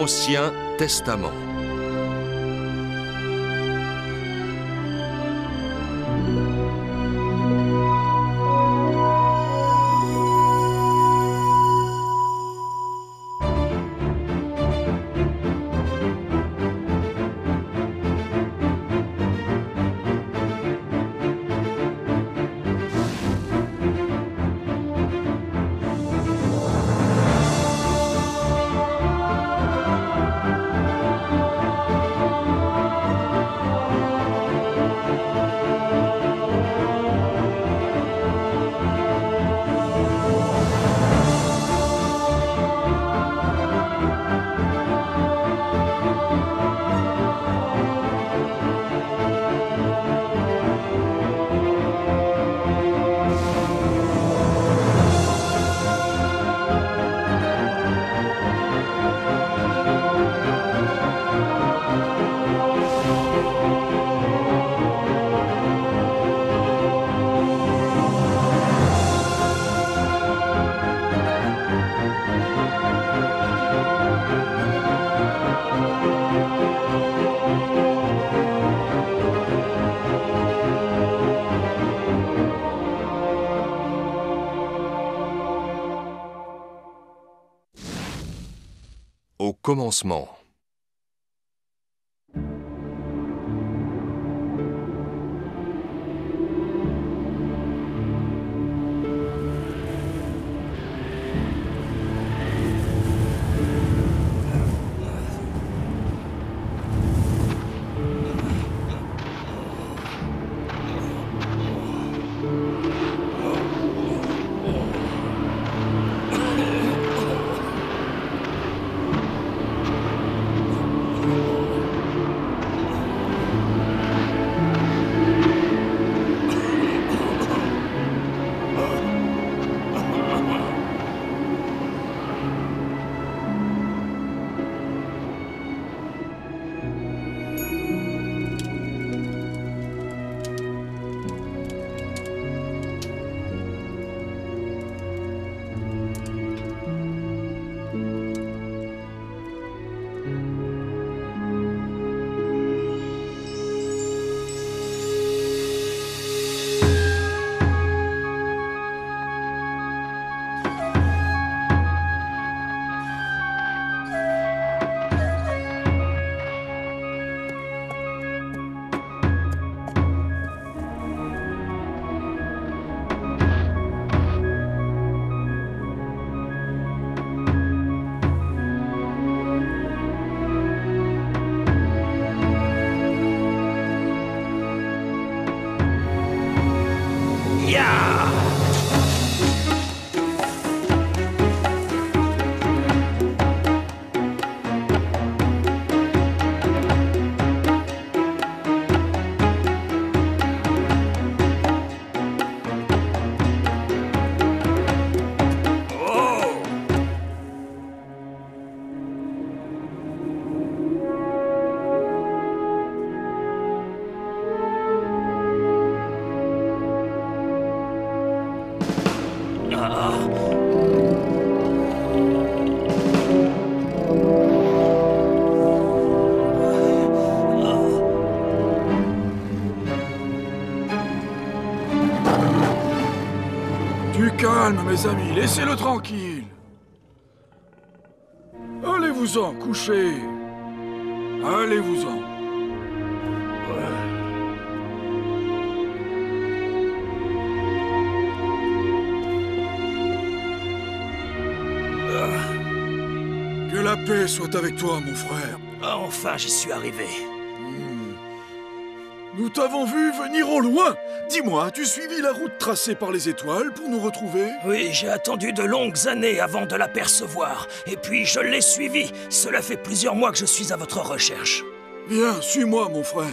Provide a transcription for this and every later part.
Ancien Testament. Au commencement. Du calme, mes amis, laissez-le tranquille. Allez-vous-en, couchez. Allez-vous-en. Que la paix soit avec toi, mon frère. Ah, enfin, j'y suis arrivé. Nous t'avons vu venir au loin. Dis-moi, as-tu suivi la route tracée par les étoiles pour nous retrouver? Oui, j'ai attendu de longues années avant de l'apercevoir. Et puis, je l'ai suivi. Cela fait plusieurs mois que je suis à votre recherche. Viens, suis-moi, mon frère.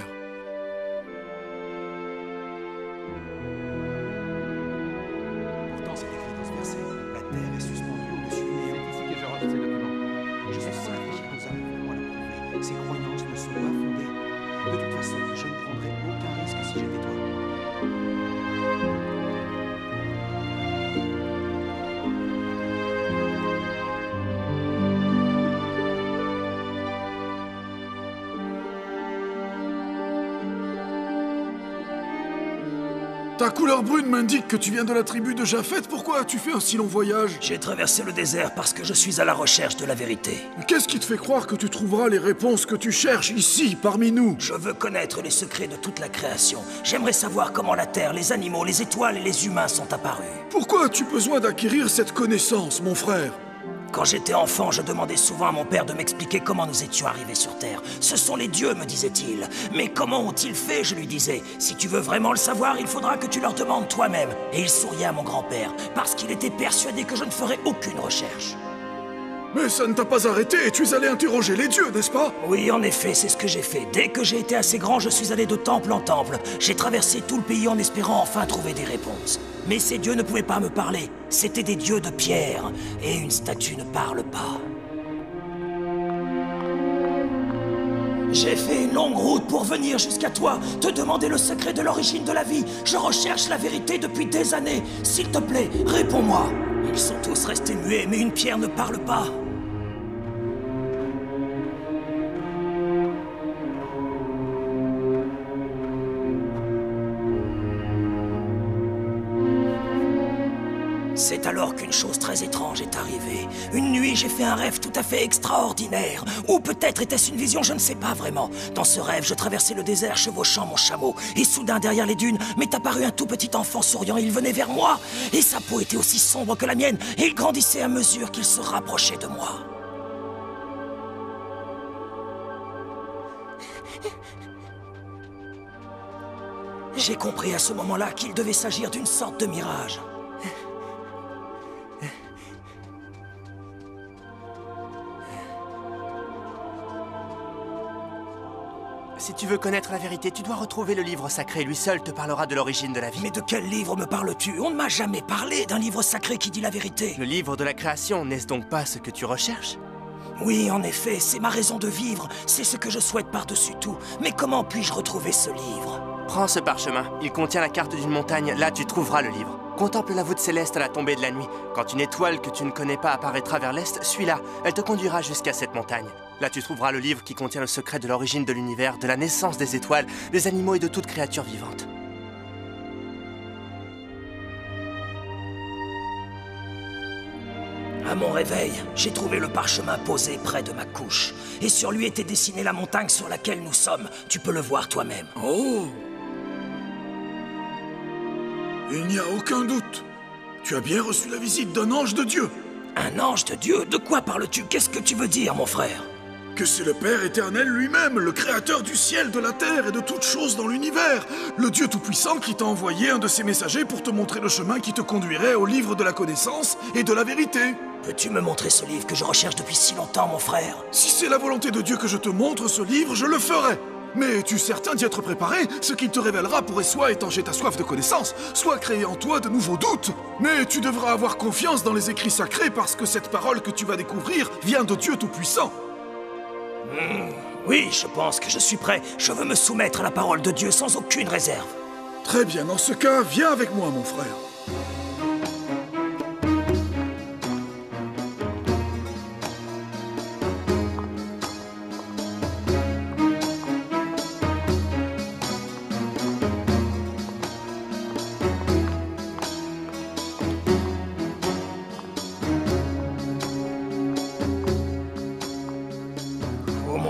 Pourtant, c'est écrit dans ce verset. La terre est suspendue au-dessus du néant. C'est ici que je range ces documents. Je suis simple et nous arriverons à la prouver. Ces croyances ne sont pas fondées. De toute façon, je ne prendrais aucun risque si j'étais toi. Ta couleur brune m'indique que tu viens de la tribu de Japhet. Pourquoi as-tu fait un si long voyage? J'ai traversé le désert parce que je suis à la recherche de la vérité. Qu'est-ce qui te fait croire que tu trouveras les réponses que tu cherches ici, parmi nous? Je veux connaître les secrets de toute la création. J'aimerais savoir comment la terre, les animaux, les étoiles et les humains sont apparus. Pourquoi as-tu besoin d'acquérir cette connaissance, mon frère? Quand j'étais enfant, je demandais souvent à mon père de m'expliquer comment nous étions arrivés sur Terre. Ce sont les dieux, me disait-il. Mais comment ont-ils fait, je lui disais. Si tu veux vraiment le savoir, il faudra que tu leur demandes toi-même. Et il souriait à mon grand-père, parce qu'il était persuadé que je ne ferais aucune recherche. Mais ça ne t'a pas arrêté et tu es allé interroger les dieux, n'est-ce pas? Oui, en effet, c'est ce que j'ai fait. Dès que j'ai été assez grand, je suis allé de temple en temple. J'ai traversé tout le pays en espérant enfin trouver des réponses. Mais ces dieux ne pouvaient pas me parler. C'étaient des dieux de pierre. Et une statue ne parle pas. J'ai fait une longue route pour venir jusqu'à toi, te demander le secret de l'origine de la vie. Je recherche la vérité depuis des années. S'il te plaît, réponds-moi. Ils sont tous restés muets, mais une pierre ne parle pas. C'est alors qu'une chose très étrange est arrivée. Une nuit, j'ai fait un rêve tout à fait extraordinaire. Ou peut-être était-ce une vision, je ne sais pas vraiment. Dans ce rêve, je traversais le désert chevauchant mon chameau. Et soudain, derrière les dunes, m'est apparu un tout petit enfant souriant. Il venait vers moi. Et sa peau était aussi sombre que la mienne. Et il grandissait à mesure qu'il se rapprochait de moi. J'ai compris à ce moment-là qu'il devait s'agir d'une sorte de mirage. Si tu veux connaître la vérité, tu dois retrouver le livre sacré. Lui seul te parlera de l'origine de la vie. Mais de quel livre me parles-tu? On ne m'a jamais parlé d'un livre sacré qui dit la vérité. Le livre de la création, n'est-ce donc pas ce que tu recherches? Oui, en effet, c'est ma raison de vivre. C'est ce que je souhaite par-dessus tout. Mais comment puis-je retrouver ce livre? Prends ce parchemin. Il contient la carte d'une montagne. Là, tu trouveras le livre. Contemple la voûte céleste à la tombée de la nuit. Quand une étoile que tu ne connais pas apparaîtra vers l'est, suis-la. Elle te conduira jusqu'à cette montagne. Là, tu trouveras le livre qui contient le secret de l'origine de l'univers, de la naissance des étoiles, des animaux et de toute créature vivante. À mon réveil, j'ai trouvé le parchemin posé près de ma couche. Et sur lui était dessinée la montagne sur laquelle nous sommes. Tu peux le voir toi-même. Oh! Il n'y a aucun doute. Tu as bien reçu la visite d'un ange de Dieu. Un ange de Dieu? De quoi parles-tu? Qu'est-ce que tu veux dire, mon frère? Que c'est le Père éternel lui-même, le créateur du ciel, de la terre et de toutes choses dans l'univers. Le Dieu tout-puissant qui t'a envoyé un de ses messagers pour te montrer le chemin qui te conduirait au livre de la connaissance et de la vérité. Peux-tu me montrer ce livre que je recherche depuis si longtemps, mon frère? Si c'est la volonté de Dieu que je te montre ce livre, je le ferai. Mais es-tu certain d'y être préparé? Ce qu'il te révélera pourrait soit étancher ta soif de connaissance, soit créer en toi de nouveaux doutes. Mais tu devras avoir confiance dans les écrits sacrés parce que cette parole que tu vas découvrir vient de Dieu Tout-Puissant. Oui, je pense que je suis prêt. Je veux me soumettre à la parole de Dieu sans aucune réserve. Très bien, dans ce cas, viens avec moi, mon frère.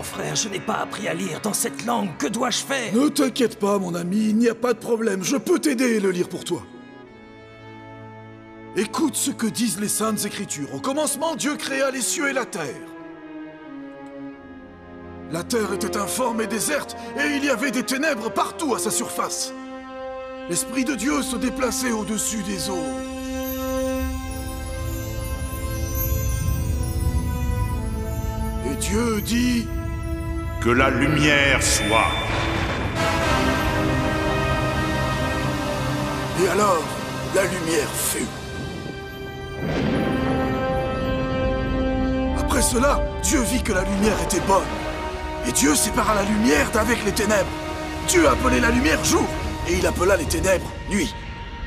Frère, je n'ai pas appris à lire dans cette langue. Que dois-je faire? Ne t'inquiète pas, mon ami, il n'y a pas de problème. Je peux t'aider et le lire pour toi. Écoute ce que disent les Saintes Écritures. Au commencement, Dieu créa les cieux et la terre. La terre était informe et déserte, et il y avait des ténèbres partout à sa surface. L'Esprit de Dieu se déplaçait au-dessus des eaux. Et Dieu dit... Que la lumière soit. Et alors, la lumière fut. Après cela, Dieu vit que la lumière était bonne. Et Dieu sépara la lumière d'avec les ténèbres. Dieu appelait la lumière jour, et il appela les ténèbres nuit.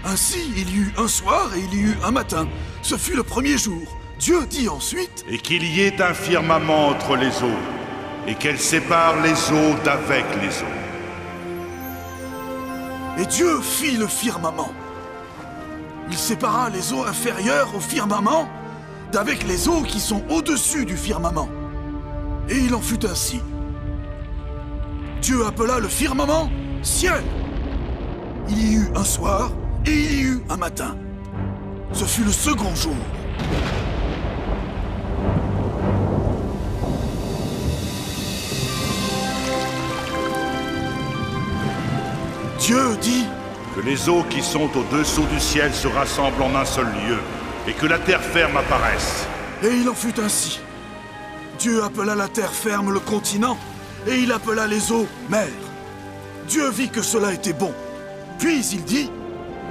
Ainsi, il y eut un soir et il y eut un matin. Ce fut le premier jour. Dieu dit ensuite... Et qu'il y ait un firmament entre les eaux, et qu'elle sépare les eaux d'avec les eaux. Et Dieu fit le firmament. Il sépara les eaux inférieures au firmament d'avec les eaux qui sont au-dessus du firmament. Et il en fut ainsi. Dieu appela le firmament ciel. Il y eut un soir et il y eut un matin. Ce fut le second jour. Dieu dit Que les eaux qui sont au-dessous du ciel se rassemblent en un seul lieu, et que la terre ferme apparaisse. et il en fut ainsi. Dieu appela la terre ferme le continent, et il appela les eaux mer. Dieu vit que cela était bon. Puis il dit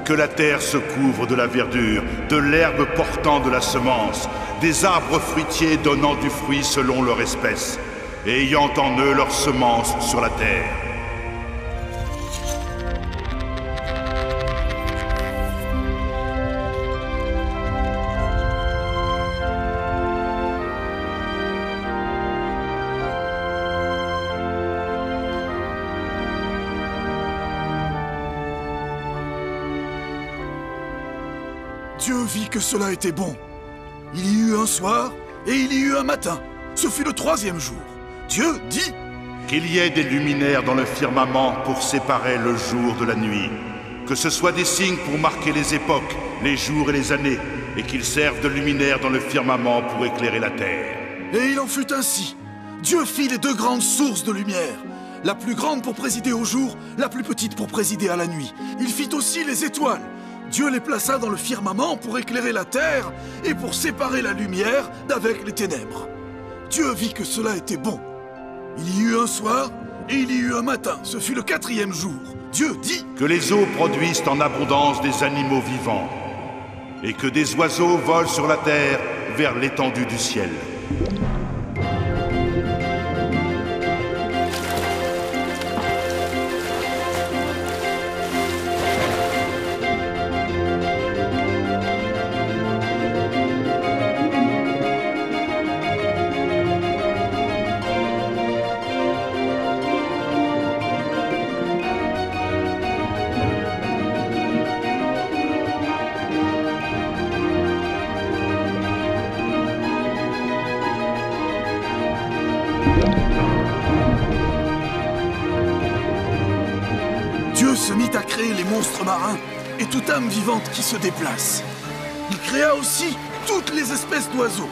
Que la terre se couvre de la verdure, de l'herbe portant de la semence, des arbres fruitiers donnant du fruit selon leur espèce, et ayant en eux leur semence sur la terre. Dieu vit que cela était bon. Il y eut un soir et il y eut un matin. Ce fut le troisième jour. Dieu dit Qu'il y ait des luminaires dans le firmament pour séparer le jour de la nuit. Que ce soit des signes pour marquer les époques, les jours et les années, et qu'ils servent de luminaires dans le firmament pour éclairer la terre. Et il en fut ainsi. Dieu fit les deux grandes sources de lumière. La plus grande pour présider au jour, la plus petite pour présider à la nuit. Il fit aussi les étoiles. Dieu les plaça dans le firmament pour éclairer la terre et pour séparer la lumière d'avec les ténèbres. Dieu vit que cela était bon. Il y eut un soir et il y eut un matin. Ce fut le quatrième jour. Dieu dit Que les eaux produisent en abondance des animaux vivants, et que des oiseaux volent sur la terre vers l'étendue du ciel. Dieu se mit à créer les monstres marins et toute âme vivante qui se déplace. Il créa aussi toutes les espèces d'oiseaux.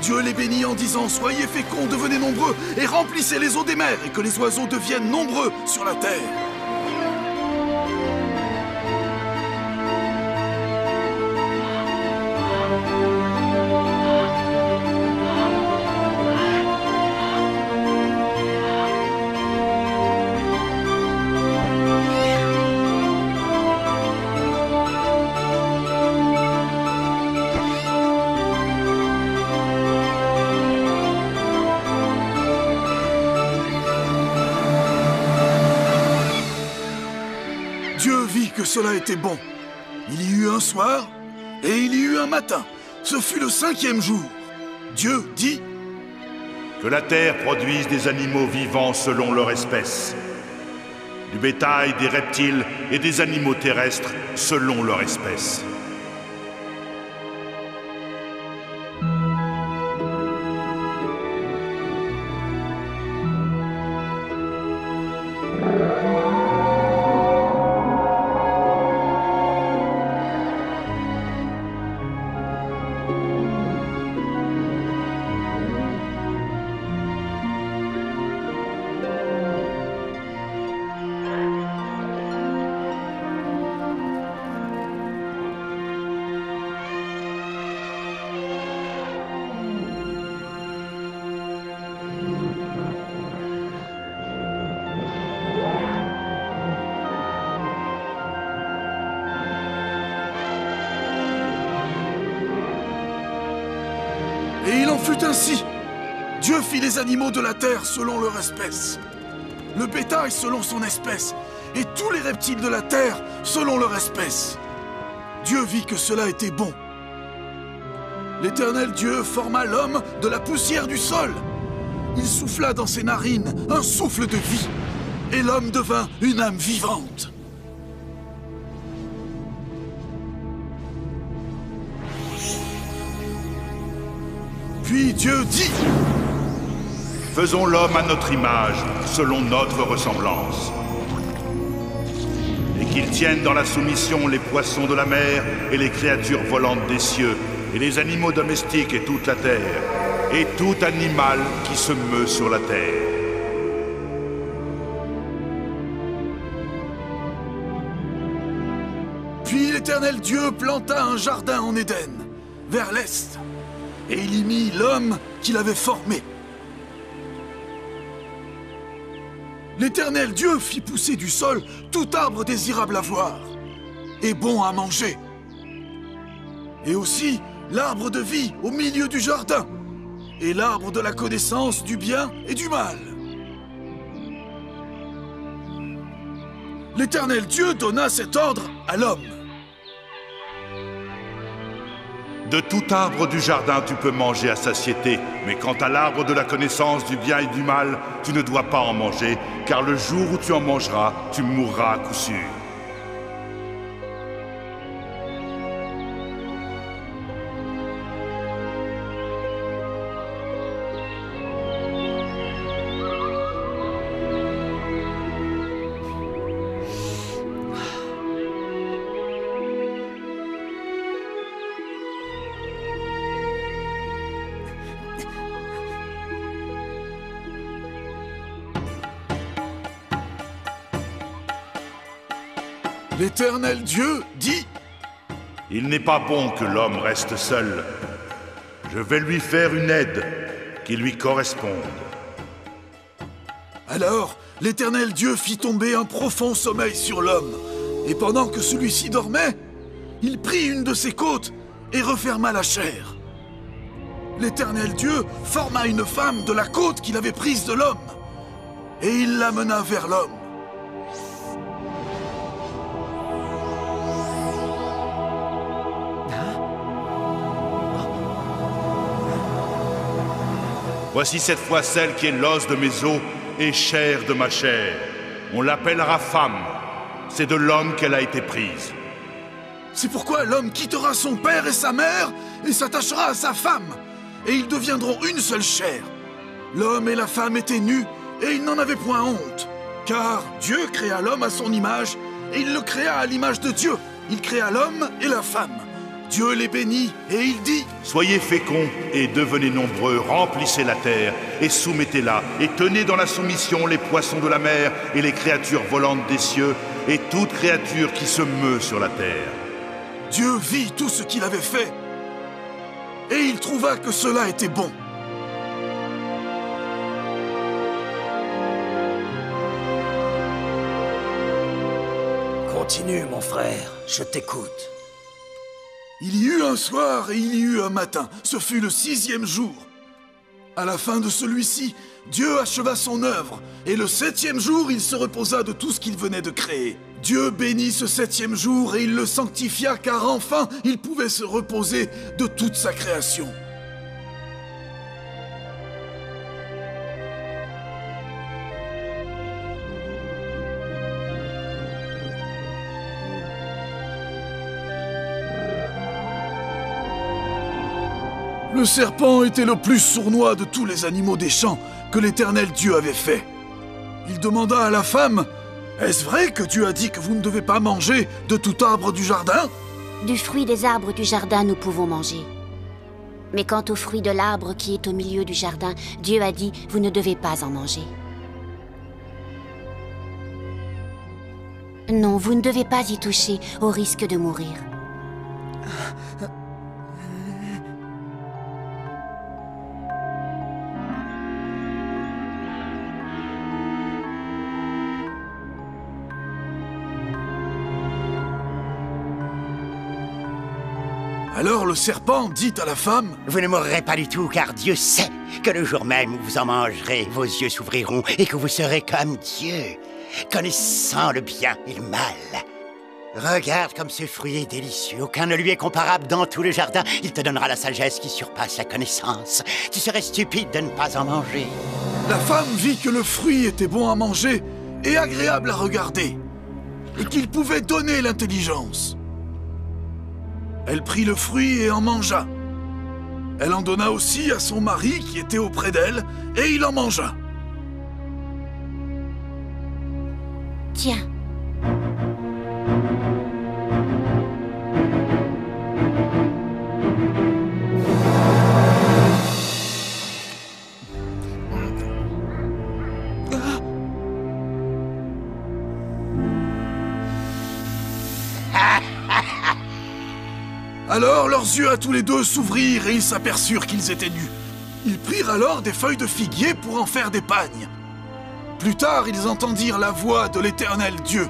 Dieu les bénit en disant « Soyez féconds, devenez nombreux et remplissez les eaux des mers et que les oiseaux deviennent nombreux sur la terre. » Dieu vit que cela était bon. Il y eut un soir et il y eut un matin. Ce fut le cinquième jour. Dieu dit Que la terre produise des animaux vivants selon leur espèce, du bétail, des reptiles et des animaux terrestres selon leur espèce. Et il en fut ainsi. Dieu fit les animaux de la terre selon leur espèce, le bétail selon son espèce, et tous les reptiles de la terre selon leur espèce. Dieu vit que cela était bon. L'Éternel Dieu forma l'homme de la poussière du sol. Il souffla dans ses narines un souffle de vie, et l'homme devint une âme vivante. Puis Dieu dit: Faisons l'homme à notre image, selon notre ressemblance. Et qu'il tienne dans la soumission les poissons de la mer et les créatures volantes des cieux, et les animaux domestiques et toute la terre, et tout animal qui se meut sur la terre. Puis l'Éternel Dieu planta un jardin en Éden, vers l'est, et il y mit l'homme qu'il avait formé. L'Éternel Dieu fit pousser du sol tout arbre désirable à voir, et bon à manger, et aussi l'arbre de vie au milieu du jardin, et l'arbre de la connaissance du bien et du mal. L'Éternel Dieu donna cet ordre à l'homme. De tout arbre du jardin tu peux manger à satiété, mais quant à l'arbre de la connaissance du bien et du mal, tu ne dois pas en manger, car le jour où tu en mangeras, tu mourras à coup sûr. L'Éternel Dieu dit: Il n'est pas bon que l'homme reste seul. Je vais lui faire une aide qui lui corresponde. Alors, l'Éternel Dieu fit tomber un profond sommeil sur l'homme, et pendant que celui-ci dormait, il prit une de ses côtes et referma la chair. L'Éternel Dieu forma une femme de la côte qu'il avait prise de l'homme, et il l'amena vers l'homme. Voici cette fois celle qui est l'os de mes os et chair de ma chair. On l'appellera femme. C'est de l'homme qu'elle a été prise. C'est pourquoi l'homme quittera son père et sa mère et s'attachera à sa femme, et ils deviendront une seule chair. L'homme et la femme étaient nus, et ils n'en avaient point honte. Car Dieu créa l'homme à son image, et il le créa à l'image de Dieu. Il créa l'homme et la femme. Dieu les bénit, et il dit: Soyez féconds et devenez nombreux, remplissez la terre et soumettez-la, et tenez dans la soumission les poissons de la mer et les créatures volantes des cieux, et toute créature qui se meut sur la terre. Dieu vit tout ce qu'il avait fait, et il trouva que cela était bon. Continue, mon frère, je t'écoute. Il y eut un soir et il y eut un matin. Ce fut le 6e jour. À la fin de celui-ci, Dieu acheva son œuvre, et le 7e jour, il se reposa de tout ce qu'il venait de créer. Dieu bénit ce 7e jour et il le sanctifia, car enfin, il pouvait se reposer de toute sa création. Le serpent était le plus sournois de tous les animaux des champs que l'Éternel Dieu avait fait. Il demanda à la femme: « Est-ce vrai que Dieu a dit que vous ne devez pas manger de tout arbre du jardin ?» Du fruit des arbres du jardin, nous pouvons manger. Mais quant au fruit de l'arbre qui est au milieu du jardin, Dieu a dit, vous ne devez pas en manger. Non, vous ne devez pas y toucher, au risque de mourir. Alors le serpent dit à la femme: « Vous ne mourrez pas du tout, car Dieu sait que le jour même où vous en mangerez, vos yeux s'ouvriront et que vous serez comme Dieu, connaissant le bien et le mal. Regarde comme ce fruit est délicieux, aucun ne lui est comparable dans tout le jardin. Il te donnera la sagesse qui surpasse la connaissance. Tu serais stupide de ne pas en manger. » La femme vit que le fruit était bon à manger et agréable à regarder, et qu'il pouvait donner l'intelligence. Elle prit le fruit et en mangea. Elle en donna aussi à son mari qui était auprès d'elle, et il en mangea. Tiens. Alors leurs yeux à tous les deux s'ouvrirent et ils s'aperçurent qu'ils étaient nus. Ils prirent alors des feuilles de figuier pour en faire des pagnes. Plus tard, ils entendirent la voix de l'Éternel Dieu.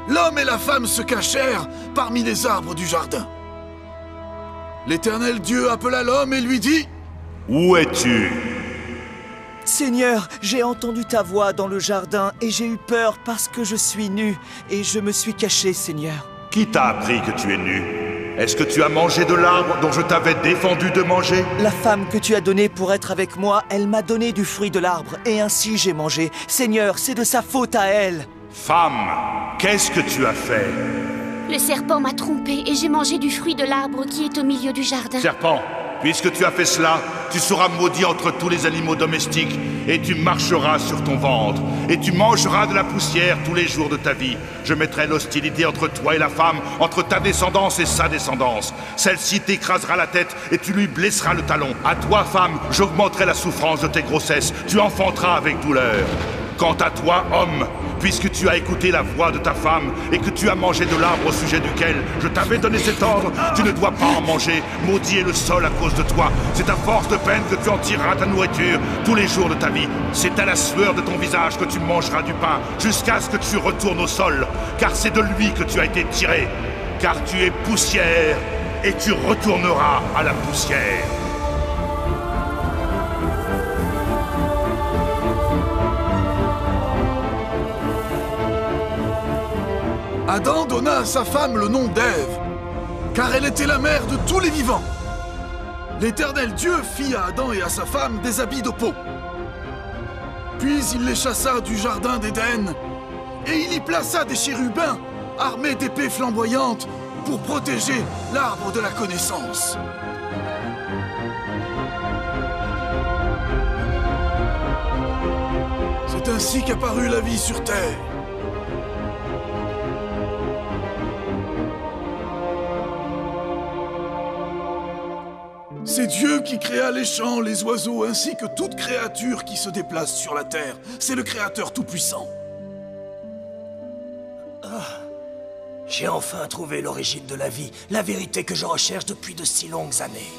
L'homme et la femme se cachèrent parmi les arbres du jardin. L'Éternel Dieu appela l'homme et lui dit: « Où es-tu » Seigneur, j'ai entendu ta voix dans le jardin et j'ai eu peur parce que je suis nu et je me suis caché, Seigneur. Qui t'a appris que tu es nu? Est-ce que tu as mangé de l'arbre dont je t'avais défendu de manger? La femme que tu as donnée pour être avec moi, elle m'a donné du fruit de l'arbre et ainsi j'ai mangé. Seigneur, c'est de sa faute à elle. Femme, qu'est-ce que tu as fait? Le serpent m'a trompé et j'ai mangé du fruit de l'arbre qui est au milieu du jardin. Serpent, puisque tu as fait cela, tu seras maudit entre tous les animaux domestiques, et tu marcheras sur ton ventre, et tu mangeras de la poussière tous les jours de ta vie. Je mettrai l'hostilité entre toi et la femme, entre ta descendance et sa descendance. Celle-ci t'écrasera la tête, et tu lui blesseras le talon. À toi, femme, j'augmenterai la souffrance de tes grossesses. Tu enfanteras avec douleur. Quant à toi, homme, puisque tu as écouté la voix de ta femme et que tu as mangé de l'arbre au sujet duquel je t'avais donné cet ordre, tu ne dois pas en manger. Maudit est le sol à cause de toi. C'est à force de peine que tu en tireras ta nourriture tous les jours de ta vie. C'est à la sueur de ton visage que tu mangeras du pain jusqu'à ce que tu retournes au sol, car c'est de lui que tu as été tiré. Car tu es poussière et tu retourneras à la poussière. Adam donna à sa femme le nom d'Ève, car elle était la mère de tous les vivants. L'Éternel Dieu fit à Adam et à sa femme des habits de peau. Puis il les chassa du jardin d'Éden, et il y plaça des chérubins armés d'épées flamboyantes pour protéger l'arbre de la connaissance. C'est ainsi qu'apparut la vie sur terre. C'est Dieu qui créa les champs, les oiseaux, ainsi que toute créature qui se déplace sur la terre. C'est le Créateur Tout-Puissant. J'ai enfin trouvé l'origine de la vie, la vérité que je recherche depuis de si longues années.